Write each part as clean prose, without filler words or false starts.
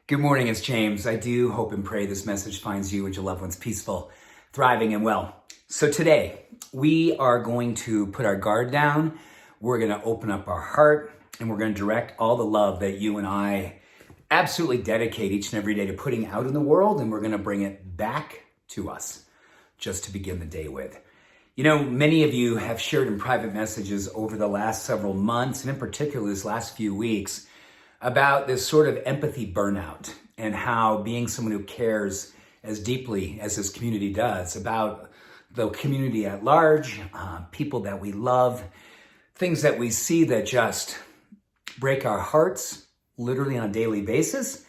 Good morning, it's James. I do hope and pray this message finds you and your loved ones peaceful, thriving, and well. So today, we are going to put our guard down. We're going to open up our heart, and we're going to direct all the love that you and I absolutely dedicate each and every day to putting out in the world, and we're going to bring it back to us just to begin the day with. You know, many of you have shared in private messages over the last several months, and in particular this last few weeks, about this sort of empathy burnout and how being someone who cares as deeply as this community does about the community at large, people that we love, things that we see that just break our hearts literally on a daily basis.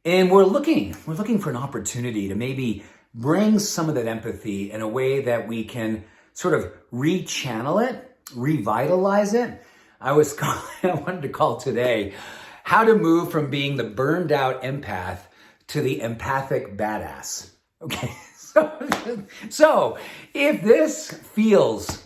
And we're looking for an opportunity to maybe bring some of that empathy in a way that we can sort of rechannel it, revitalize it. I wanted to call today how to move from being the burned out empath to the empathic badass. Okay, so if this feels,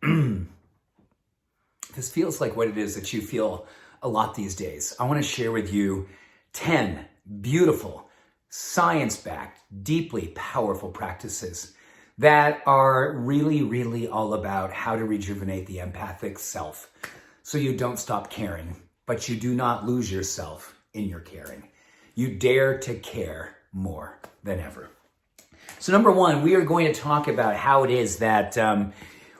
this feels like what it is that you feel a lot these days, I want to share with you 10 beautiful, science-backed, deeply powerful practices that are really, really all about how to rejuvenate the empathic self so you don't stop caring, but you do not lose yourself in your caring. You dare to care more than ever. So number one, we are going to talk about how it is that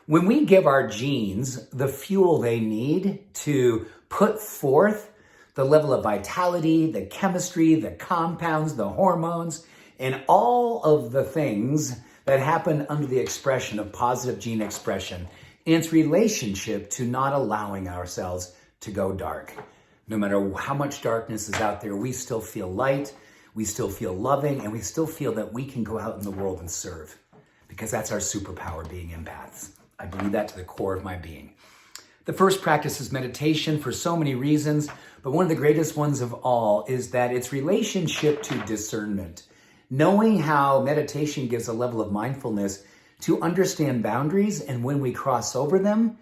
when we give our genes the fuel they need to put forth the level of vitality, the chemistry, the compounds, the hormones, and all of the things that happen under the expression of positive gene expression in its relationship to not allowing ourselves to go dark. No matter how much darkness is out there, we still feel light, we still feel loving, and we still feel that we can go out in the world and serve, because that's our superpower, being empaths. I believe that to the core of my being. The first practice is meditation for so many reasons, but one of the greatest ones of all is that it's relationship to discernment. Knowing how meditation gives a level of mindfulness to understand boundaries, and when we cross over them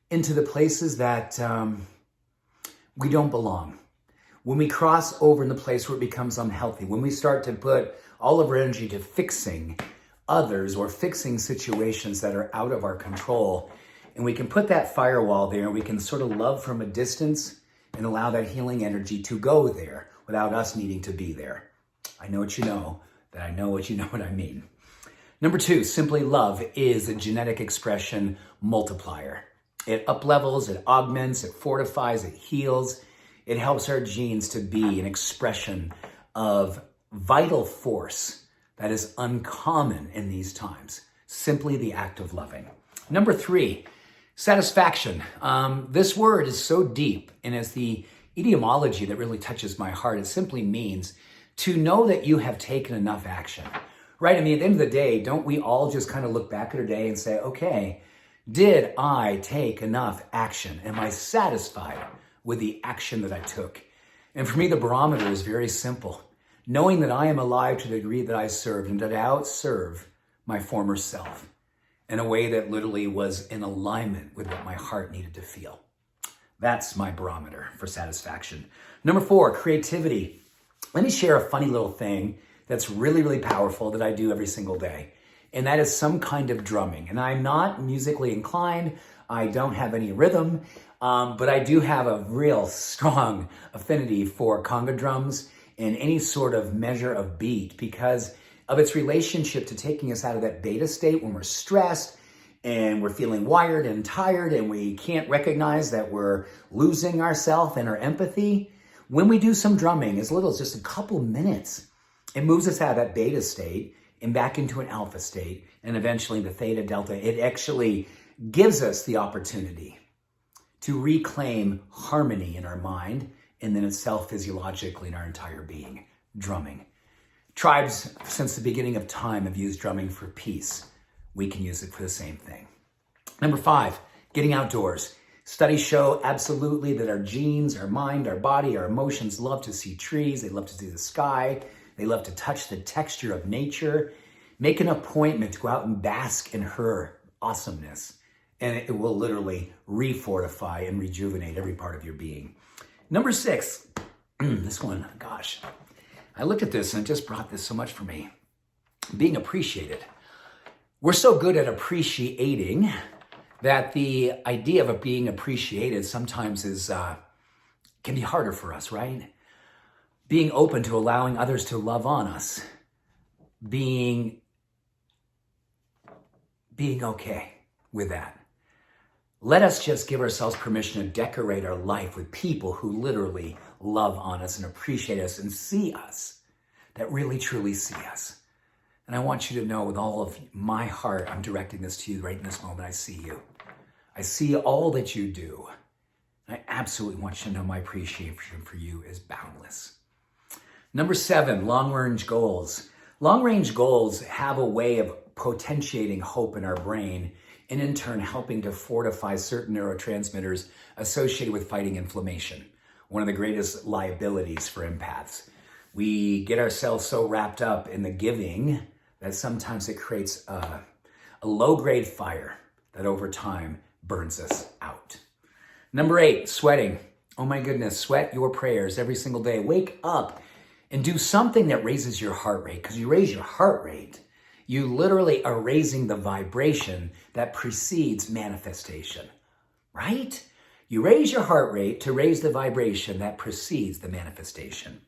into the places that we don't belong. When we cross over in the place where it becomes unhealthy, when we start to put all of our energy to fixing others or fixing situations that are out of our control, and we can put that firewall there, and we can sort of love from a distance and allow that healing energy to go there without us needing to be there. I know what you know, that I know what you know what I mean. Number two, simply love is a genetic expression multiplier. It uplevels, it augments, it fortifies, it heals. It helps our genes to be an expression of vital force that is uncommon in these times. Simply the act of loving. Number three, satisfaction. This word is so deep, and it's the etymology that really touches my heart. It simply means to know that you have taken enough action. Right? I mean, at the end of the day, don't we all just kind of look back at our day and say, okay, did I take enough action? Am I satisfied with the action that I took? And for me, the barometer is very simple. Knowing that I am alive to the degree that I served, and that I outserve my former self in a way that literally was in alignment with what my heart needed to feel. That's my barometer for satisfaction. Number four, creativity. Let me share a funny little thing that's really, really powerful that I do every single day. And that is some kind of drumming. And I'm not musically inclined. I don't have any rhythm, but I do have a real strong affinity for conga drums and any sort of measure of beat because of its relationship to taking us out of that beta state when we're stressed and we're feeling wired and tired and we can't recognize that we're losing ourselves and our empathy. When we do some drumming, as little as just a couple minutes, it moves us out of that beta state and back into an alpha state, and eventually the theta, delta. It actually gives us the opportunity to reclaim harmony in our mind and then itself physiologically in our entire being. Drumming. Tribes, since the beginning of time, have used drumming for peace. We can use it for the same thing. Number five, getting outdoors. Studies show absolutely that our genes, our mind, our body, our emotions love to see trees. They love to see the sky. They love to touch the texture of nature. Make an appointment to go out and bask in her awesomeness. And it will literally refortify and rejuvenate every part of your being. Number six, This one, gosh, I looked at this and it just brought this so much for me. Being appreciated. We're so good at appreciating that the idea of being appreciated sometimes can be harder for us, right? Being open to allowing others to love on us. Being okay with that. Let us just give ourselves permission to decorate our life with people who literally love on us and appreciate us and see us, that really truly see us. And I want you to know with all of my heart, I'm directing this to you right in this moment. I see you. I see all that you do. And I absolutely want you to know my appreciation for you is boundless. Number 7, long-range goals. Long-range goals have a way of potentiating hope in our brain and in turn helping to fortify certain neurotransmitters associated with fighting inflammation, one of the greatest liabilities for empaths. We get ourselves so wrapped up in the giving that sometimes it creates a low-grade fire that over time burns us out. Number 8, sweating. Oh my goodness, sweat your prayers every single day. Wake up and do something that raises your heart rate, because you raise your heart rate, you literally are raising the vibration that precedes manifestation, right? You raise your heart rate to raise the vibration that precedes the manifestation.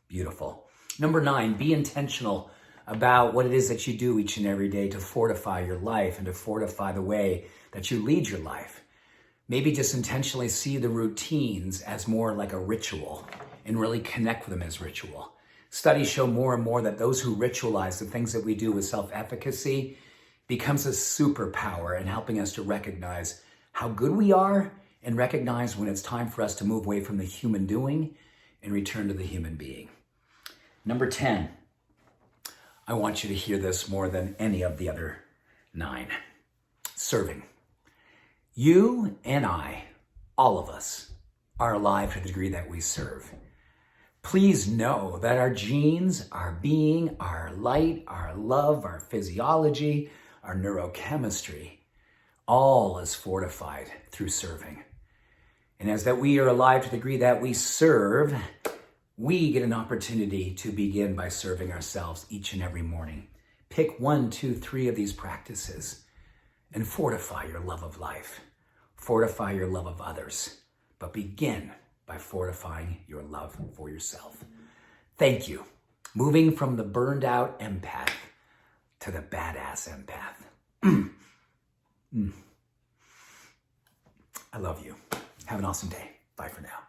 Beautiful. Number 9, be intentional about what it is that you do each and every day to fortify your life and to fortify the way that you lead your life. Maybe just intentionally see the routines as more like a ritual and really connect with them as ritual. Studies show more and more that those who ritualize the things that we do with self-efficacy becomes a superpower in helping us to recognize how good we are and recognize when it's time for us to move away from the human doing and return to the human being. Number 10, I want you to hear this more than any of the other 9. Serving. You and I, all of us, are alive to the degree that we serve. Please know that our genes, our being, our light, our love, our physiology, our neurochemistry, all is fortified through serving. And as that we are alive to the degree that we serve, we get an opportunity to begin by serving ourselves each and every morning. Pick 1, 2, 3 of these practices and fortify your love of life. Fortify your love of others, but begin by fortifying your love for yourself. Thank you. Moving from the burned out empath to the badass empath. I love you. Have an awesome day. Bye for now.